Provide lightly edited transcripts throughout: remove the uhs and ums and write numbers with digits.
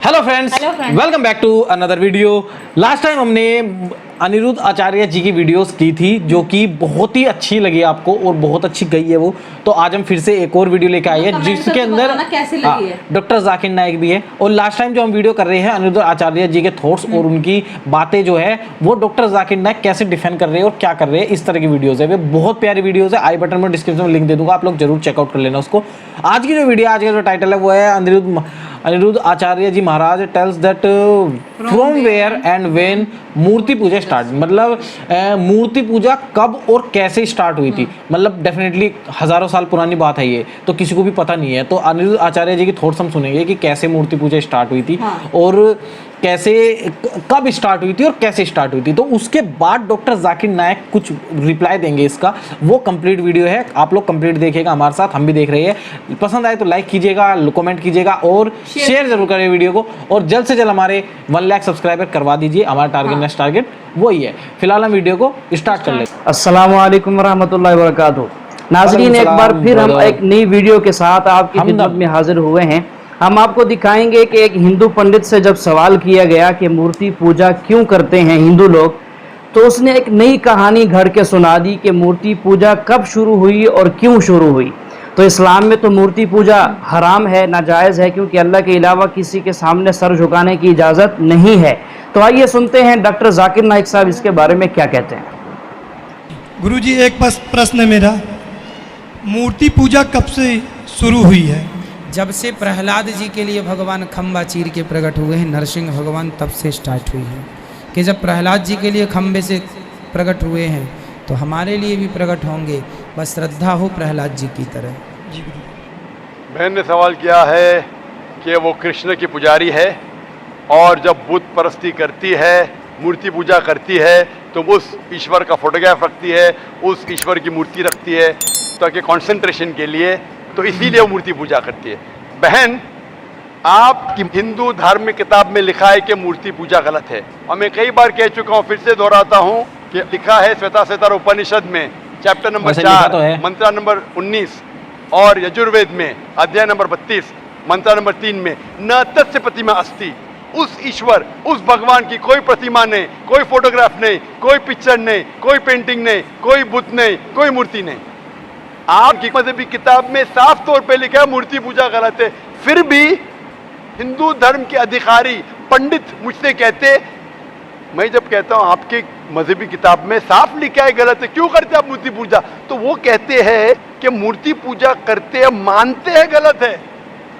Hello friends, welcome back to another video. Last time हमने अनिरुद्ध आचार्य जी की videos की थी जो कि बहुत ही अच्छी लगी आपको और बहुत अच्छी गई है वो। तो आज हम फिर से एक और वीडियो लेके आए हैं जिसके अंदर डॉक्टर जाकिर नाइक भी है। और लास्ट टाइम जो हम वीडियो कर रहे हैं अनिरुद्ध आचार्य जी के थॉट्स और उनकी बातें जो है वो डॉक्टर जाकिर नाइक कैसे डिफेंड कर रहे हैं और क्या कर रहे हैं, इस तरह की वीडियोज है। वे बहुत प्यारी वीडियोज है। आई बटन में डिस्क्रिप्शन में लिंक दे दूंगा, आप लोग जरूर चेकआउट कर लेना उसको। आज की जो वीडियो, आज का जो टाइटल है वो है Aniruddh Acharya ji Maharaj tells that from where and when murti puja start. मतलब मूर्ति पूजा कब और कैसे स्टार्ट हुई थी। मतलब डेफिनेटली हजारों साल पुरानी बात है ये, तो किसी को भी पता नहीं है। तो अनिरुद्ध आचार्य जी की थॉट्स हम सुनेंगे कि कैसे मूर्ति पूजा स्टार्ट हुई थी और कैसे कब स्टार्ट हुई थी और कैसे स्टार्ट हुई थी। तो उसके बाद डॉक्टर जाकिर नाइक कुछ रिप्लाई देंगे इसका। वो कंप्लीट वीडियो है, आप लोग कंप्लीट देखिएगा हमारे साथ, हम भी देख रहे हैं। पसंद आए तो लाइक कीजिएगा, कमेंट कीजिएगा और शेयर जरूर करें वीडियो को। और जल्द से जल्द हमारे 1 लाख सब्सक्राइबर करवा दीजिए। हमारा टारगेट नेक्स्ट टारगेट वही है। फिलहाल हम वीडियो को स्टार्ट कर लेते हैं। अस्सलाम वालेकुम वरहमतुल्लाहि वबरकातुहू। नाज़रीन, एक बार फिर हम एक नई वीडियो के साथ आपकी खिदमत में हाजिर हुए हैं। हम आपको दिखाएंगे कि एक हिंदू पंडित से जब सवाल किया गया कि मूर्ति पूजा क्यों करते हैं हिंदू लोग, तो उसने एक नई कहानी घड़ के सुना दी कि मूर्ति पूजा कब शुरू हुई और क्यों शुरू हुई। तो इस्लाम में तो मूर्ति पूजा हराम है, नाजायज़ है, क्योंकि अल्लाह के अलावा किसी के सामने सर झुकाने की इजाज़त नहीं है। तो आइए सुनते हैं डॉक्टर जाकिर नाइक साहब इसके बारे में क्या कहते हैं। गुरुजी, एक प्रश्न है मेरा, मूर्ति पूजा कब से शुरू हुई है? जब से प्रहलाद जी के लिए भगवान खम्बा चीर के प्रकट हुए हैं नरसिंह भगवान, तब से स्टार्ट हुई है। कि जब प्रहलाद जी के लिए खम्बे से प्रकट हुए हैं तो हमारे लिए भी प्रकट होंगे, बस श्रद्धा हो प्रहलाद जी की तरह। जी गुरु। बहन ने सवाल किया है कि वो कृष्ण की पुजारी है और जब बुत परस्ती करती है, मूर्ति पूजा करती है, तो उस ईश्वर का फोटोग्राफ रखती है, उस ईश्वर की मूर्ति रखती है ताकि कंसंट्रेशन के लिए, तो इसीलिए वो मूर्ति पूजा करती है। बहन, आपकी हिंदू धार्मिक किताब में लिखा है कि मूर्ति पूजा गलत है। और मैं कई बार कह चुका हूँ, फिर से दोहराता हूँ कि लिखा है श्वेताश्वेतर उपनिषद में चैप्टर नंबर 4 मंत्र नंबर 19 और यजुर्वेद में अध्याय नंबर 32 मंत्र नंबर 3 में न तस्य प्रतिमा अस्ति। उस ईश्वर, उस भगवान की कोई प्रतिमा नहीं, कोई फोटोग्राफ नहीं, कोई पिक्चर नहीं, कोई पेंटिंग नहीं, कोई बुत नहीं, कोई मूर्ति नहीं। आपकी मजहबी किताब में साफ तौर पे लिखा है मूर्ति पूजा गलत है। फिर भी हिंदू धर्म के अधिकारी पंडित मुझसे कहते, मैं जब कहता हूं आपके मजहबी किताब में साफ लिखा है गलत है, क्यों करते आप मूर्ति पूजा, तो वो कहते हैं कि मूर्ति पूजा करते हैं, मानते हैं गलत है,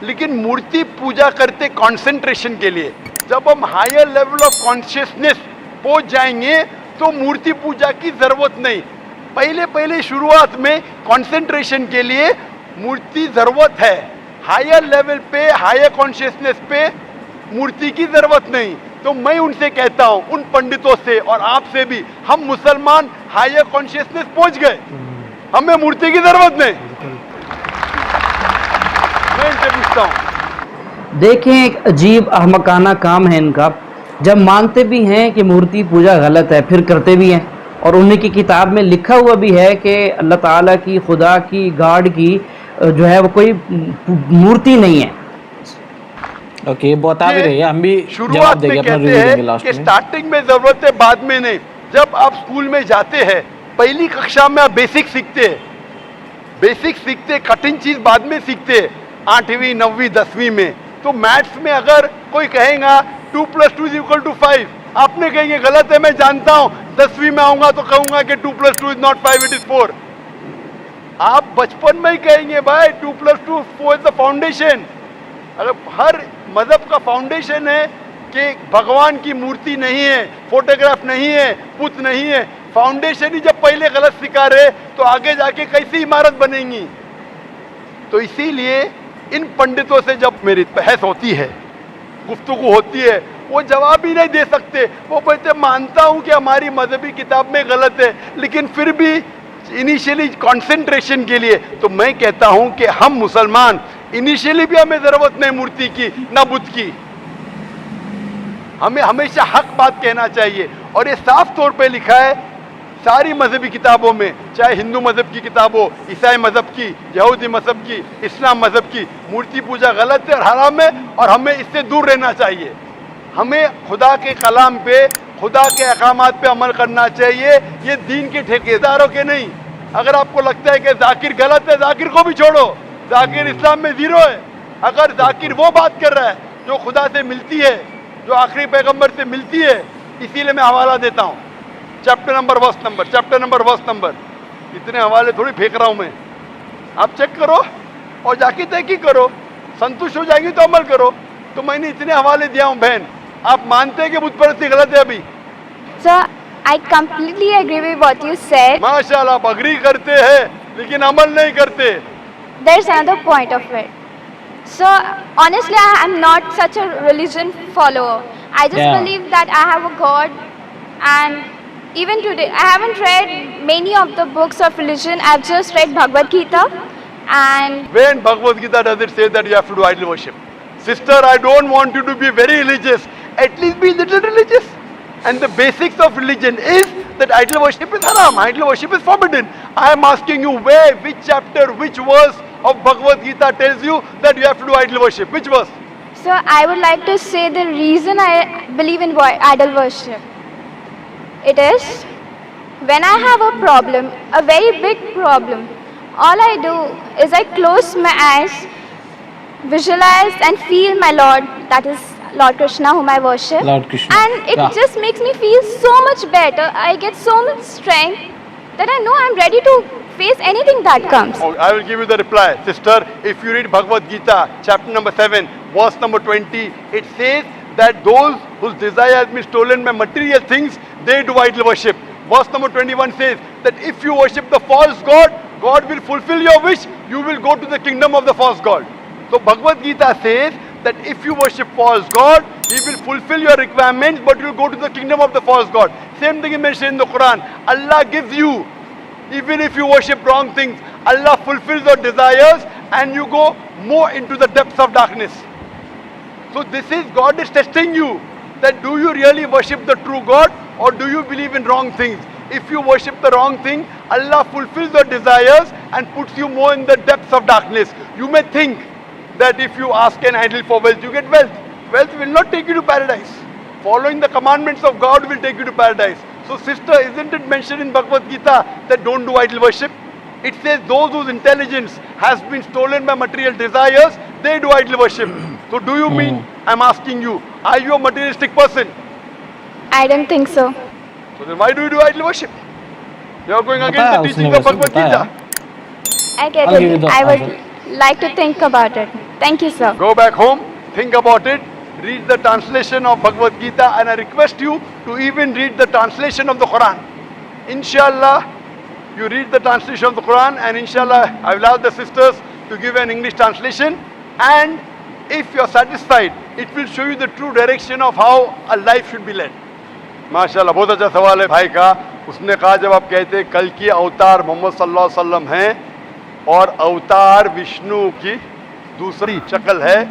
लेकिन मूर्ति पूजा करते कंसंट्रेशन के लिए। जब हम हायर लेवल ऑफ कॉन्शियसनेस पहुंच जाएंगे तो मूर्ति पूजा की जरूरत नहीं। पहले शुरुआत में कंसंट्रेशन के लिए मूर्ति जरूरत है। हायर लेवल पे, हायर कॉन्शियसनेस पे मूर्ति की जरूरत नहीं। तो मैं उनसे कहता हूं, उन पंडितों से और आपसे भी, हम मुसलमान हायर कॉन्शियसनेस पहुंच गए, हमें मूर्ति की जरूरत नहीं। मैं इनसे पूछता हूं। देखें, एक अजीब अहमकाना काम है इनका। जब मानते भी हैं कि मूर्ति पूजा गलत है, फिर करते भी हैं। और उन्हीं की किताब में लिखा हुआ भी है कि अल्लाह ताला की, खुदा की, गॉड की जो है वो कोई मूर्ति नहीं है। ओके, बता भी रही है, हम भी शुरुआत में कहते हैं कि स्टार्टिंग में जरूरत है, बाद में नहीं। जब आप स्कूल में जाते हैं, पहली कक्षा में आप बेसिक सीखते हैं, कठिन चीज बाद में सीखते हैं 8वीं 9वीं 10वीं में। तो मैथ्स में अगर कोई कहेगा 2 + 2 = 5, आपने कहेंगे गलत है, मैं जानता हूं। 10वीं में आऊंगा तो कहूंगा कि 2 + 2 = 5, it is 4। आप बचपन में ही कहेंगे भाई 2 + 2 4 इज द फाउंडेशन। अगर हर मजहब का फाउंडेशन है कि भगवान की मूर्ति नहीं है, फोटोग्राफ नहीं है, पुत नहीं है, फाउंडेशन ही जब पहले गलत सिखा रहे तो आगे जाके कैसी इमारत बनेगी। तो इसीलिए इन पंडितों से जब मेरी बहस होती है, गुफ्तगू होती है, वो जवाब ही नहीं दे सकते। वो कहते मानता हूं कि हमारी मजहबी किताब में गलत है, लेकिन फिर भी इनिशियली कंसंट्रेशन के लिए। तो मैं कहता हूं कि हम मुसलमान इनिशियली भी हमें जरूरत नहीं मूर्ति की ना बुत की। हमें हमेशा हक बात कहना चाहिए और ये साफ तौर पे लिखा है सारी मजहबी किताबों में, चाहे हिंदू मजहब की किताब हो, ईसाई मजहब की, यहूदी मजहब की, इस्लाम मजहब की, मूर्ति पूजा गलत है और हराम है और हमें इससे दूर रहना चाहिए। हमें खुदा के कलाम पे, खुदा के अहकामात पे अमल करना चाहिए, ये दीन के ठेकेदारों के नहीं। अगर आपको लगता है कि जाकिर गलत है, जाकिर को भी छोड़ो, जाकिर इस्लाम में जीरो है। अगर जाकिर वो बात कर रहा है जो खुदा से मिलती है, जो आखिरी पैगंबर से मिलती है, इसीलिए मैं हवाला देता हूँ, चैप्टर नंबर वर्स नंबर। इतने हवाले थोड़ी फेंक रहा हूँ मैं, आप चेक करो और जाके तहकीक करो, संतुष्ट हो जाएंगे तो अमल करो। तो मैंने इतने हवाले दिया हूँ बहन, आप मानते हैं कि बुत परस्ती गलत है अभी? Sir, I completely agree with what you said. माशाल्लाह, आप अग्री करते हैं लेकिन अमल नहीं करते। There's another point of it. So, honestly, I am not such a religion follower. I just Yeah. believe that I have a God, and even today, I haven't read many of the books of religion. I've just read Bhagavad Gita, and When Bhagavad Gita does it say that you have to do idol worship? Sister, I don't want you to be very religious. At least be little religious. And the basics of religion is that idol worship is haram. Idol worship is forbidden. I am asking you where, which chapter, which verse of Bhagavad Gita tells you that you have to do idol worship? Which verse? so I would like to say the reason I believe in idol worship. It is when I have a problem, a very big problem, all I do is I close my eyes, visualize and feel my Lord, that is Lord Krishna whom I worship. Lord Krishna. And it Yeah. just makes me feel so much better. I get so much strength that I know I'm ready to face anything that comes. Oh, I will give you the reply. Sister, if you read Bhagavad Gita, chapter number 7, verse number 20, it says that those whose desire has been stolen by material things, they do idol worship. Verse number 21 says that if you worship the false god, God will fulfill your wish, you will go to the kingdom of the false god. So Bhagavad Gita says that if you worship false god, he will fulfill your requirements, but you will go to the kingdom of the false god. Same thing is mentioned in the Quran. Allah gives you, even if you worship wrong things, Allah fulfills your desires and you go more into the depths of darkness. So this is, God is testing you, that do you really worship the true God or do you believe in wrong things? If you worship the wrong thing, Allah fulfills your desires and puts you more in the depths of darkness. You may think that if you ask an idol for wealth, you get wealth. Wealth will not take you to paradise. Following the commandments of God will take you to paradise. So sister, isn't it mentioned in Bhagavad Gita that don't do idol worship? It says those whose intelligence has been stolen by material desires, they do idol worship. So do you mean, I'm asking you, are you a materialistic person? I don't think so. So then why do you do idol worship? You are going against बताया the teaching उसने of Bhagavad वैसे Gita. I get I'll give you it. the I would answer. like to think about it. Thank you, sir. Go back home, think about it, read the translation of Bhagavad Gita, and I request you to even read the translation of the Quran. Inshallah, you read the translation of the Quran, and inshallah, I will ask the sisters to give an English translation. And if you are satisfied, it will show you the true direction of how a life should be led. माशाल्लाह, बहुत अच्छा सवाल है भाई का। उसने कहा जब आप कहते हैं कल की अवतार मोहम्मद सल्लल्लाहु अलैहि वसल्लम हैं और अवतार विष्णु की दूसरी शक्ल है,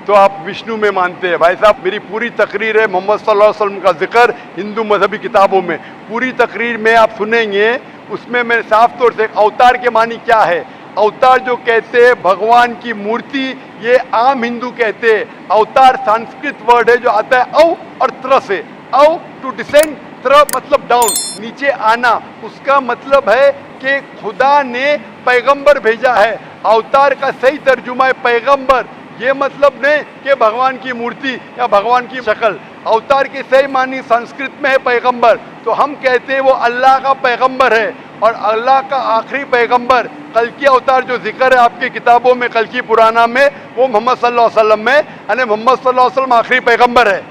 तो आप विष्णु में मानते हैं। भाई साहब, मेरी पूरी तकरीर है मोहम्मद सल्लल्लाहु अलैहि वसल्लम का जिक्र हिंदू मजहबी किताबों में। पूरी तकरीर में आप सुनेंगे, उसमें मैंने साफ तौर से अवतार के मानी क्या है। अवतार जो कहते हैं भगवान की मूर्ति, ये आम हिंदू कहते हैं। अवतार संस्कृत वर्ड है जो आता है औ और त्र से। औ टू डिसेंड, त्र मतलब डाउन, नीचे आना। उसका मतलब है कि खुदा ने पैगंबर भेजा है। अवतार का सही तर्जुमा है पैगंबर। ये मतलब नहीं कि भगवान की मूर्ति या भगवान की शक्ल। अवतार की सही मानी संस्कृत में है पैगंबर। तो हम कहते हैं वो अल्लाह का पैगंबर है, और अल्लाह का आखिरी पैगंबर कल की अवतार जो जिक्र है आपकी किताबों में, कल की पुराना में, वो मोहम्मद सल्लल्लाहु अलैहि वसल्लम में, यानी मोहम्मद सल्लल्लाहु अलैहि वसल्लम आखिरी पैगंबर है।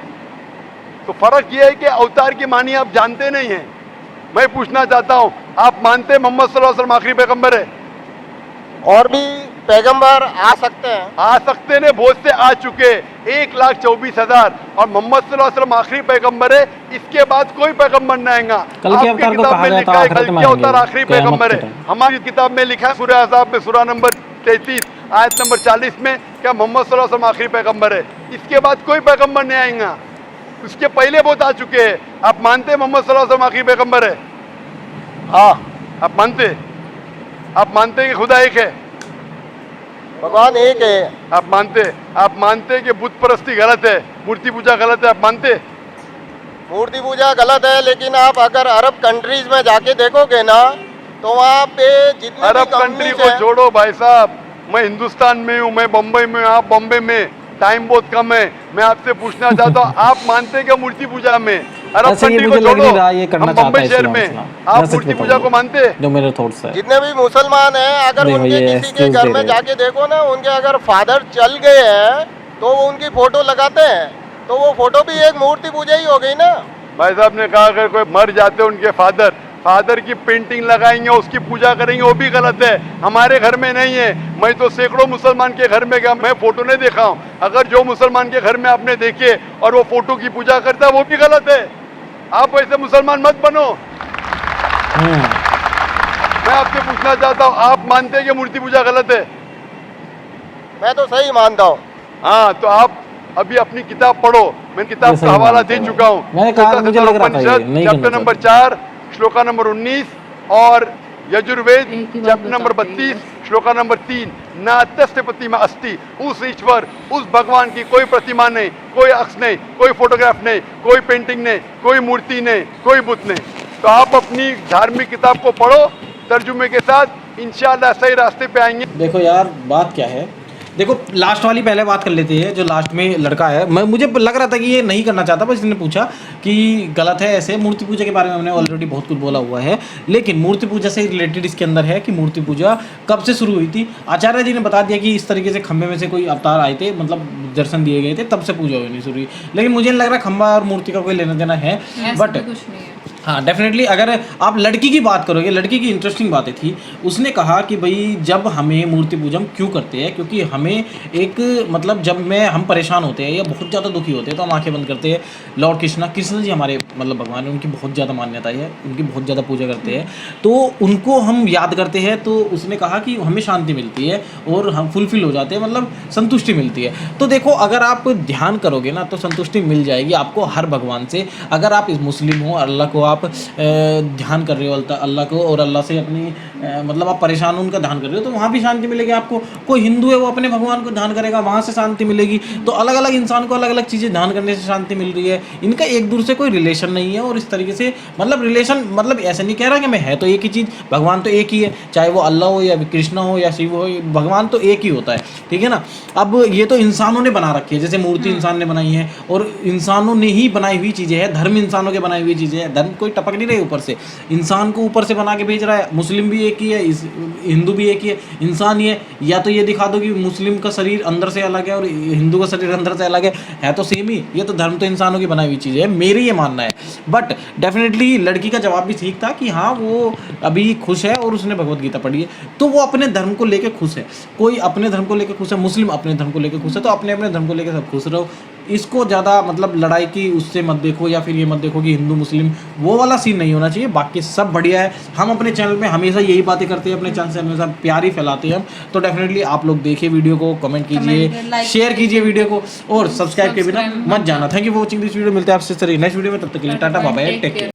तो फर्क ये है कि अवतार की मानी आप जानते नहीं हैं। मैं पूछना चाहता हूँ, आप मानते हैं मोहम्मद सल्लल्लाहु अलैहि वसल्लम आखिरी पैगंबर है? और भी पैगंबर आ सकते हैं। आ सकते ने, बहुत से आ चुके, 1,24,000, और मोहम्मद सल्लल्लाहु अलैहि वसल्लम आखिरी पैगंबर है। इसके बाद कोई पैगंबर नहीं आएगा। कल के अवतार को कहा जाता है कल के अवतार आखिरी पैगंबर है। हमारी किताब में लिखा है सूरह अहज़ाब में सूरह नंबर 33 आयत नंबर 40 में, क्या मोहम्मद सल्लल्लाहु अलैहि वसल्लम आखिरी पैगंबर है। इसके बाद कोई पैगंबर नहीं आएगा। उसके पहले बहुत आ चुके हैं। आप मानते हैं मोहम्मद सल्लल्लाहु अलैहि वसल्लम आखिरी पैगंबर है? हाँ, आप मानते हैं? आप मानते हैं कि खुदा एक है? भगवान एक है। आप मानते हैं कि बुत परस्ती गलत है, मूर्ति पूजा गलत है? आप मानते? मूर्ति पूजा गलत है, लेकिन आप अगर अरब कंट्रीज में जाके देखोगे ना तो वहाँ पे जितने अरब भी कंट्री कंपनीज को हैं, छोड़ो भाई साहब, मैं हिंदुस्तान में हूँ, मैं बम्बई में हूँ, आप बॉम्बे में, टाइम बहुत कम है। मैं आपसे पूछना चाहता हूँ, आप मानते हैं क्या मूर्ति पूजा में? अरब ऐसे ये कंट्री मुझे को लग छोड़ो, नहीं रहा ये करना हम चाहता बम्बई है शहर में, इस्लाम। आप मैं सच मूर्ति बताऊं पूजा को मानते हैं? जो मेरे थॉट्स है। जितने भी मुसलमान हैं, अगर देखो, उनके ये किसी के excuse घर दे में रहे हैं। जाके देखो ना, उनके अगर फादर चल गए हैं तो वो उनकी फोटो लगाते हैं, तो वो फोटो भी एक मूर्ति पूजा ही हो गई ना। भाई साहब ने कहा अगर कोई मर जाते हैं उनके फादर की पेंटिंग लगाएंगे, उसकी पूजा करेंगे, वो भी गलत है। हमारे घर में नहीं है। मैं तो सैकड़ों मुसलमान के घर में गया, मैं फोटो नहीं देखा हूँ। अगर जो मुसलमान के घर में आपने देखे और वो फोटो की पूजा करता है, वो भी गलत है। आप ऐसे मुसलमान मत बनो। मैं आपसे पूछना चाहता हूँ, आप मानते हैं कि मूर्ति पूजा गलत है? मैं तो सही मानता हूँ। हाँ, तो आप अभी अपनी किताब पढ़ो। मैं किताब ये सही का हवाला मानते दे हो। चुका हूँ। मैंने कहा, मुझे लग रहा था ये नहीं करना चैप्टर नंबर चाहिए। 4 श्लोका नंबर 19 और Yajurveda chapter number 32 shloka number 3, नात्यस्य प्रतिमा अस्ति। उस ईश्वर, उस भगवान की कोई प्रतिमा नहीं, कोई अक्ष नहीं, कोई फोटोग्राफ नहीं, कोई पेंटिंग नहीं, कोई मूर्ति नहीं, कोई बुत नहीं। तो आप अपनी धार्मिक किताब को पढ़ो तर्जुमे के साथ, इंशाल्लाह सही रास्ते पे आएंगे। देखो यार, बात क्या है, देखो लास्ट वाली पहले बात कर लेते हैं। जो लास्ट में लड़का है, मुझे लग रहा था कि ये नहीं करना चाहता, बस इसने पूछा कि गलत है ऐसे। मूर्ति पूजा के बारे में हमने ऑलरेडी बहुत कुछ बोला हुआ है, लेकिन मूर्ति पूजा से रिलेटेड इसके अंदर है कि मूर्ति पूजा कब से शुरू हुई थी। आचार्य जी ने बता दिया कि इस तरीके से खंबे में से कोई अवतार आए थे, मतलब दर्शन दिए गए थे, तब से पूजा होनी शुरू हुई। लेकिन मुझे नहीं लग रहा खंबा और मूर्ति का कोई लेना देना है। बट हाँ, डेफिनेटली अगर आप लड़की की बात करोगे, लड़की की इंटरेस्टिंग बातें थी। उसने कहा कि भाई जब हमें मूर्ति पूजा हम क्यों करते हैं, क्योंकि हमें एक मतलब जब हम परेशान होते हैं या बहुत ज़्यादा दुखी होते हैं तो हम आंखें बंद करते हैं। लॉर्ड कृष्ण जी हमारे मतलब भगवान है, उनकी बहुत ज़्यादा मान्यता है, उनकी बहुत ज़्यादा पूजा करते हैं, तो उनको हम याद करते हैं। तो उसने कहा कि हमें शांति मिलती है और हम फुलफिल हो जाते हैं, मतलब संतुष्टि मिलती है। तो देखो, अगर आप ध्यान करोगे ना तो संतुष्टि मिल जाएगी आपको हर भगवान से। अगर आप इस मुस्लिम हो, अल्लाह को आप ध्यान कर रहे हो, अल्लाह को, और अल्लाह से अपनी मतलब आप परेशान हो, उनका ध्यान कर रहे हो, तो वहाँ भी शांति मिलेगी आपको। कोई हिंदू है, वो अपने भगवान को ध्यान करेगा, वहाँ से शांति मिलेगी। तो अलग अलग इंसान को अलग अलग चीज़ें ध्यान करने से शांति मिल रही है। इनका एक दूसरे से कोई रिलेशन नहीं है। और इस तरीके से मतलब रिलेशन, मतलब ऐसा नहीं कह रहा कि मैं है तो एक ही चीज़, भगवान तो एक ही है, चाहे वो अल्लाह हो या कृष्ण हो या शिव हो, भगवान तो एक ही होता है, ठीक है ना। अब ये तो इंसानों ने बना रखी है, जैसे मूर्ति इंसान ने बनाई है, और इंसानों ने ही बनाई हुई चीज़ें हैं, धर्म इंसानों के बनाई हुई चीज़ें हैं। धर्म कोई टपक नहीं रही ऊपर से, इंसान को ऊपर से बना के भेज रहा है। मुस्लिम भी एक ही है, हिंदू भी एक ही है, इंसान ही है। या तो ये दिखा दो कि मुस्लिम का शरीर अंदर से अलग है और हिंदू का शरीर अंदर से अलग है तो सेम ही। ये तो धर्म तो इंसानों की बनाई हुई चीज़ है, मेरे ये मानना है। बट डेफिनेटली लड़की का जवाब भी ठीक था कि हाँ, वो अभी खुश है और उसने भगवत गीता पढ़ी है, तो वो अपने धर्म को लेकर खुश है। कोई अपने धर्म को लेकर खुश है, मुस्लिम अपने धर्म को लेकर खुश है, तो अपने अपने धर्म को लेकर सब खुश रहो। इसको ज़्यादा मतलब लड़ाई की उससे मत देखो, या फिर ये मत देखो कि हिंदू मुस्लिम, वो वाला सीन नहीं होना चाहिए। बाकी सब बढ़िया है। हम अपने चैनल पे हमेशा यही बातें करते हैं, अपने चैनल से हमेशा प्यार ही फैलाते हैं हम। तो डेफिनेटली आप लोग देखिए वीडियो को, कमेंट कीजिए, शेयर कीजिए वीडियो को, और सब्सक्राइब के बिना मत जाना। Thank you for watching this video. मिलते हैं आपसे नेक्स्ट वीडियो में, तब तक के लिए tata bye bye, take care.